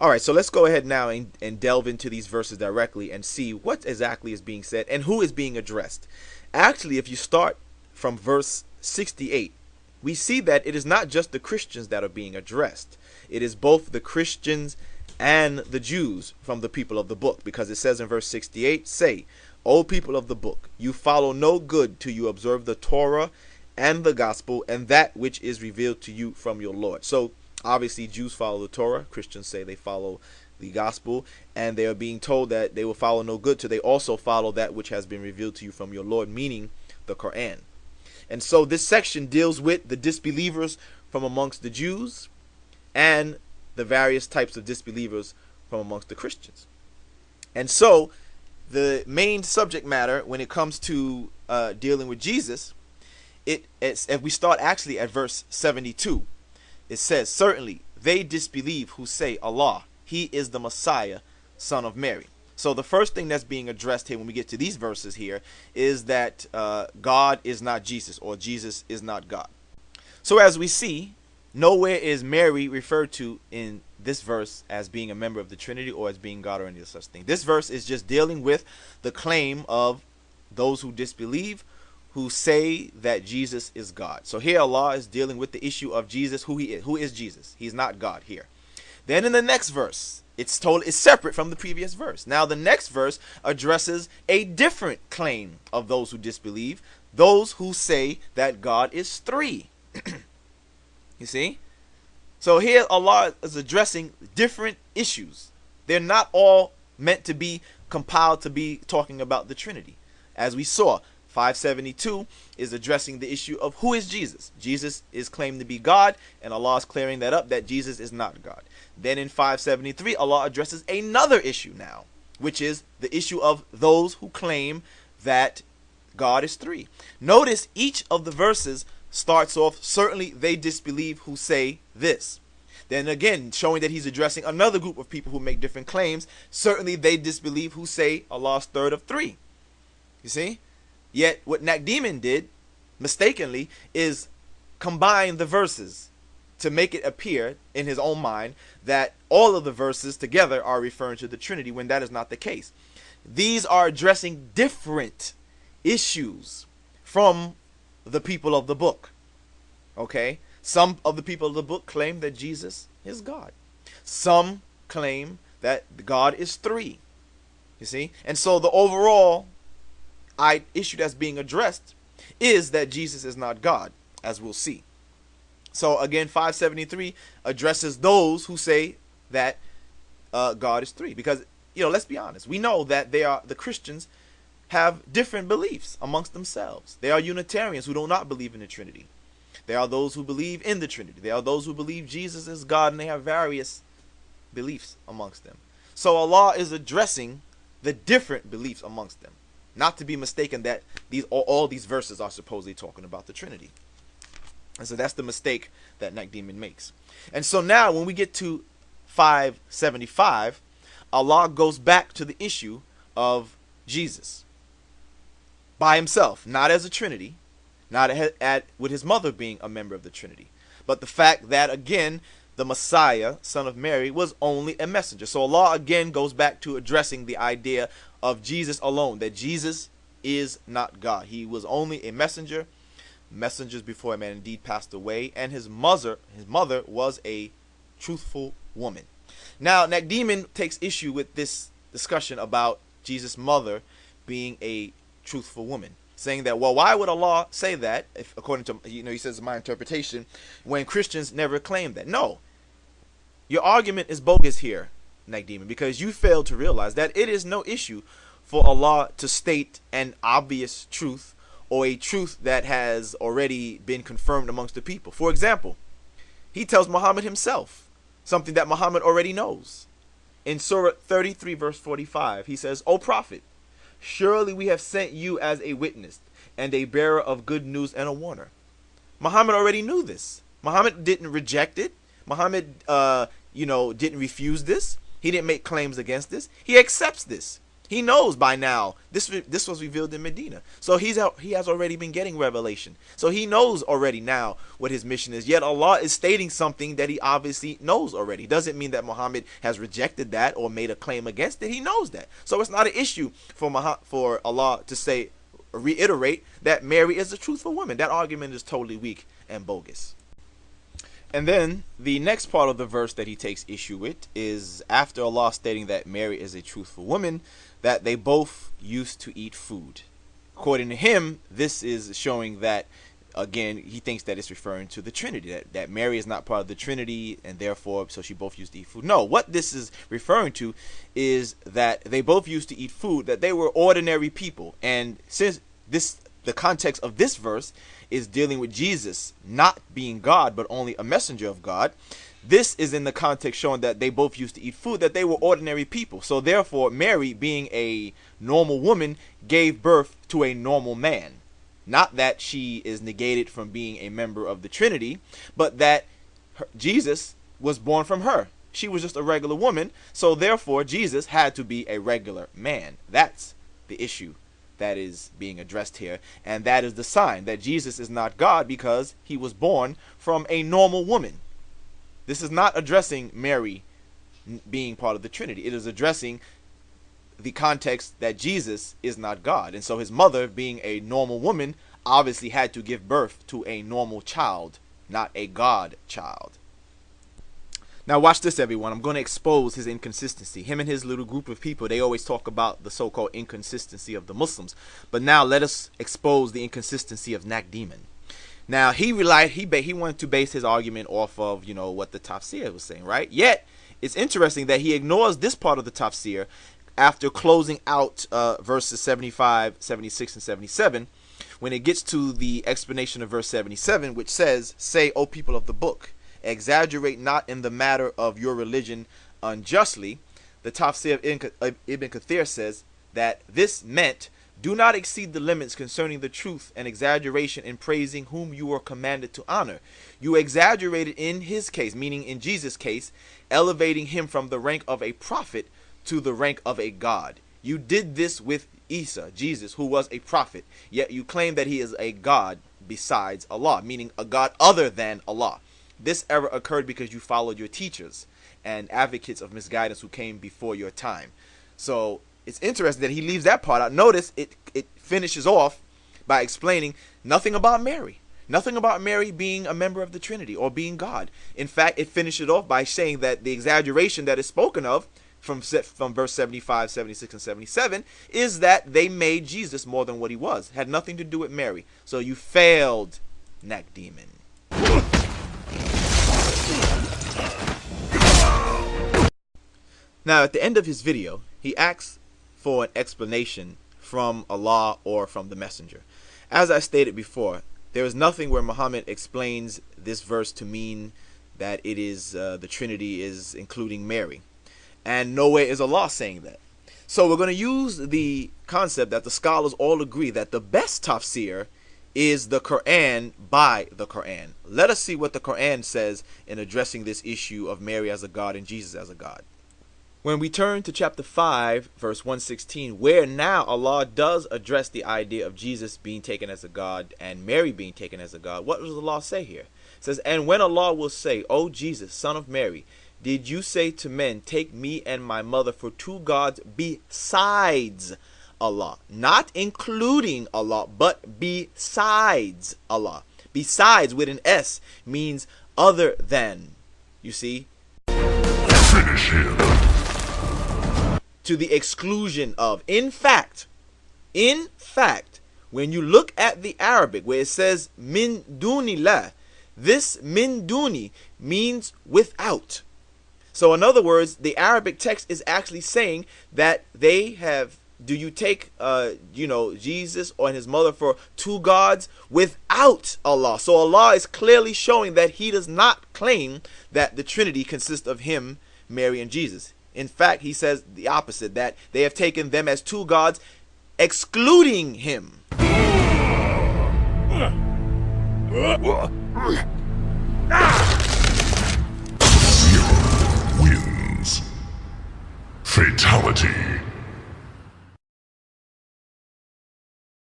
All right, so let's go ahead now and delve into these verses directly and see what exactly is being said and who is being addressed. Actually, if you start from verse 68, we see that it is not just the Christians that are being addressed. It is both the Christians and the Jews from the people of the book, because it says in verse 68, say, O people of the book, you follow no good till you observe the Torah and the gospel and that which is revealed to you from your Lord. So obviously Jews follow the Torah, Christians say they follow the gospel, and they are being told that they will follow no good till they also follow that which has been revealed to you from your Lord, meaning the Quran. And so this section deals with the disbelievers from amongst the Jews and the various types of disbelievers from amongst the Christians. And so the main subject matter when it comes to dealing with Jesus, if we start actually at verse 72, it says, certainly they disbelieve who say Allah, he is the Messiah, son of Mary. So the first thing that's being addressed here when we get to these verses here is that God is not Jesus, or Jesus is not God. So as we see, nowhere is Mary referred to in this verse as being a member of the Trinity or as being God or any such thing. This verse is just dealing with the claim of those who disbelieve, who say that Jesus is God. So here Allah is dealing with the issue of Jesus, who he is. Who is Jesus? He's not God here. Then in the next verse, it's separate from the previous verse. Now the next verse addresses a different claim of those who disbelieve, those who say that God is three. You see? So here Allah is addressing different issues. They're not all meant to be compiled to be talking about the Trinity. As we saw, 572 is addressing the issue of who is Jesus. Jesus is claimed to be God, and Allah is clearing that up, that Jesus is not God. Then in 573, Allah addresses another issue now, which is the issue of those who claim that God is three. Notice each of the verses starts off, certainly they disbelieve who say this. Then again, showing that he's addressing another group of people who make different claims, certainly they disbelieve who say Allah's third of three. You see? Yet what Nakdimon did, mistakenly, is combine the verses to make it appear in his own mind that all of the verses together are referring to the Trinity, when that is not the case. These are addressing different issues from the people of the book. Okay? Some of the people of the book claim that Jesus is God. Some claim that God is three. You see? And so the overall issue that's being addressed is that Jesus is not God, as we'll see. So again, 573 addresses those who say that God is three, because let's be honest, we know that the Christians have different beliefs amongst themselves. They are Unitarians who do not believe in the Trinity. There are those who believe in the Trinity. There are those who believe Jesus is God, and they have various beliefs amongst them. So Allah is addressing the different beliefs amongst them. Not to be mistaken that all these verses are supposedly talking about the Trinity. And so that's the mistake that Nakdimon makes. And so now when we get to 575, Allah goes back to the issue of Jesus by himself, not as a Trinity, not with his mother being a member of the Trinity, but the fact that, again, the Messiah, son of Mary, was only a messenger. So Allah again goes back to addressing the idea of Jesus alone, that Jesus is not God. He was only a messenger. Messengers before him had indeed passed away, and his mother was a truthful woman. Now Nakdimon takes issue with this discussion about Jesus' mother being a truthful woman, saying that, well, why would Allah say that, if according to, he says my interpretation, when Christians never claim that? No, your argument is bogus here, Nakdimon, because you fail to realize that it is no issue for Allah to state an obvious truth, or a truth that has already been confirmed amongst the people. For example, he tells Muhammad himself something that Muhammad already knows. In Surah 33 verse 45, he says, O Prophet, surely we have sent you as a witness and a bearer of good news and a warner. Muhammad already knew this. Muhammad didn't reject it. Muhammad didn't refuse this. He didn't make claims against this. He accepts this. He knows by now this was revealed in Medina. So he has already been getting revelation. So he knows already now what his mission is. Yet Allah is stating something that he obviously knows already. Doesn't mean that Muhammad has rejected that or made a claim against it. He knows that. So it's not an issue for Allah to say, reiterate that Mary is a truthful woman. That argument is totally weak and bogus. And then the next part of the verse that he takes issue with is after Allah stating that Mary is a truthful woman, that they both used to eat food. According to him, this is showing that, again, he thinks that it's referring to the Trinity, that Mary is not part of the Trinity, and therefore, so she both used to eat food. No, what this is referring to is that they both used to eat food, that they were ordinary people. And since the context of this verse is dealing with Jesus not being God, but only a messenger of God, this is in the context showing that they both used to eat food, that they were ordinary people. So therefore, Mary, being a normal woman, gave birth to a normal man. Not that she is negated from being a member of the Trinity, but that Jesus was born from her. She was just a regular woman, so therefore Jesus had to be a regular man. That's the issue that is being addressed here, and that is the sign that Jesus is not God because he was born from a normal woman. This is not addressing Mary being part of the Trinity. It is addressing the context that Jesus is not God, and so his mother, being a normal woman, obviously had to give birth to a normal child, not a God child. Now watch this, everyone. I'm going to expose his inconsistency. Him and his little group of people, they always talk about the so-called inconsistency of the Muslims. But now let us expose the inconsistency of Nakdimon. Now he wanted to base his argument off of, what the tafsir was saying, right? Yet it's interesting that he ignores this part of the tafsir after closing out verses 75, 76, and 77, when it gets to the explanation of verse 77, which says, "Say, O people of the book, exaggerate not in the matter of your religion unjustly." The tafsir of Ibn Kathir says that this meant, do not exceed the limits concerning the truth and exaggeration in praising whom you are commanded to honor. You exaggerated in his case, meaning in Jesus' case, elevating him from the rank of a prophet to the rank of a god. You did this with Isa, Jesus, who was a prophet, yet you claim that he is a god besides Allah, meaning a god other than Allah. This error occurred because you followed your teachers and advocates of misguidance who came before your time. So it's interesting that he leaves that part out. Notice it finishes off by explaining nothing about Mary. Nothing about Mary being a member of the Trinity or being God. In fact, it finishes off by saying that the exaggeration that is spoken of from verse 75, 76, and 77 is that they made Jesus more than what he was. Had nothing to do with Mary. So you failed, Nakdimon. Now, at the end of his video, he asks for an explanation from Allah or from the messenger. As I stated before, there is nothing where Muhammad explains this verse to mean that it is the Trinity is including Mary. And nowhere is Allah saying that. So we're going to use the concept that the scholars all agree that the best tafsir is the Quran by the Quran. Let us see what the Quran says in addressing this issue of Mary as a God and Jesus as a God. When we turn to chapter 5, verse 116, where now Allah does address the idea of Jesus being taken as a God and Mary being taken as a God, what does Allah say here? It says, "And when Allah will say, O Jesus, son of Mary, did you say to men, take me and my mother for two gods besides Allah?" Not including Allah, but besides Allah. Besides with an S means other than. You see? Finish him. To the exclusion of. In fact, when you look at the Arabic where it says min dunillah, this min duni means without. So in other words, the Arabic text is actually saying that they have, do you take Jesus or his mother for two gods without Allah? So Allah is clearly showing that he does not claim that the Trinity consists of him, Mary, and Jesus. In fact, he says the opposite, that they have taken them as two gods, excluding him. Zero wins. Fatality.